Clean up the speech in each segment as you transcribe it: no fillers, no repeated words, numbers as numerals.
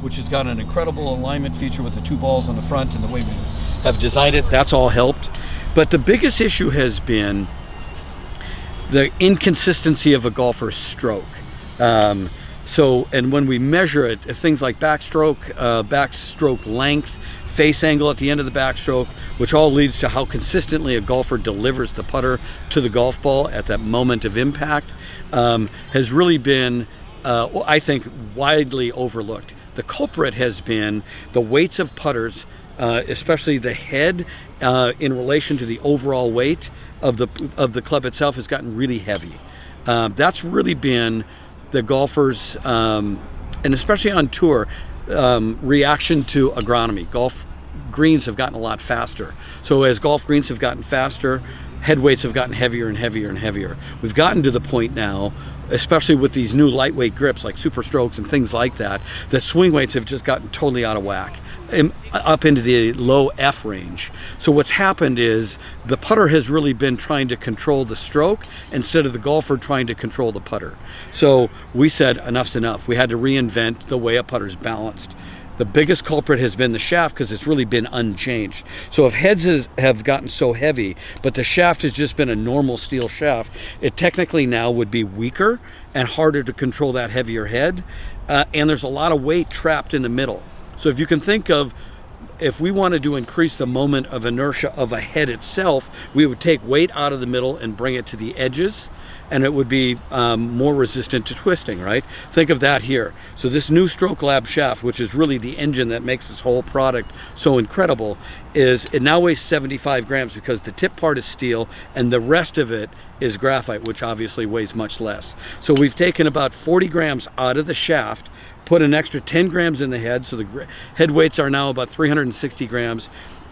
which has got an incredible alignment feature with the 2 balls on the front and the way we have designed it. That's all helped. But the biggest issue has been the inconsistency of a golfer's stroke. And when we measure it, things like backstroke length, face angle at the end of the backstroke, which all leads to how consistently a golfer delivers the putter to the golf ball at that moment of impact, has really been, I think, widely overlooked. The culprit has been the weights of putters, especially the head in relation to the overall weight of the club itself has gotten really heavy. That's really been the golfers, and especially on tour, reaction to agronomy. Golf greens have gotten a lot faster. So as golf greens have gotten faster, head weights have gotten heavier and heavier and heavier. We've gotten to the point now, especially with these new lightweight grips like Super Strokes and things like that, that swing weights have just gotten totally out of whack, up into the low F range. So what's happened is the putter has really been trying to control the stroke instead of the golfer trying to control the putter. So we said enough's enough. We had to reinvent the way a putter's balanced. The biggest culprit has been the shaft because it's really been unchanged. So if heads have gotten so heavy, but the shaft has just been a normal steel shaft, it technically now would be weaker and harder to control that heavier head. And there's a lot of weight trapped in the middle. So if you can think of, if we wanted to increase the moment of inertia of a head itself, we would take weight out of the middle and bring it to the edges, and it would be more resistant to twisting, right? Think of that here. So this new Stroke Lab shaft, which is really the engine that makes this whole product so incredible, it now weighs 75 grams because the tip part is steel and the rest of it is graphite, which obviously weighs much less. So we've taken about 40 grams out of the shaft, put an extra 10 grams in the head, so the head weights are now about 360 grams,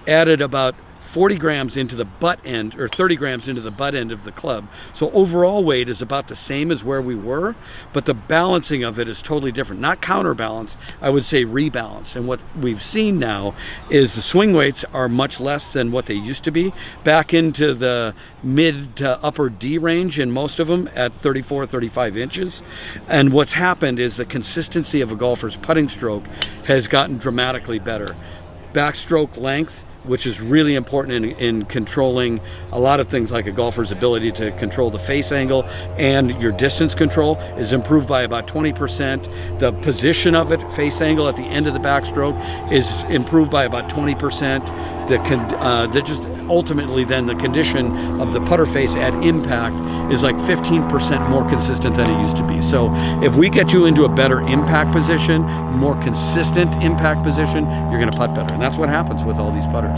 added about 40 grams into the butt end, or 30 grams into the butt end of the club. So overall weight is about the same as where we were, but the balancing of it is totally different. Not counterbalanced, I would say rebalanced. And what we've seen now is the swing weights are much less than what they used to be, back into the mid to upper D range in most of them at 34, 35 inches. And what's happened is the consistency of a golfer's putting stroke has gotten dramatically better. Backstroke length, which is really important in controlling a lot of things like a golfer's ability to control the face angle, and your distance control is improved by about 20%. The position of it, face angle at the end of the backstroke, is improved by about 20%. Just ultimately then the condition of the putter face at impact is like 15% more consistent than it used to be. So if we get you into a better impact position, more consistent impact position, you're going to putt better. And that's what happens with all these putters.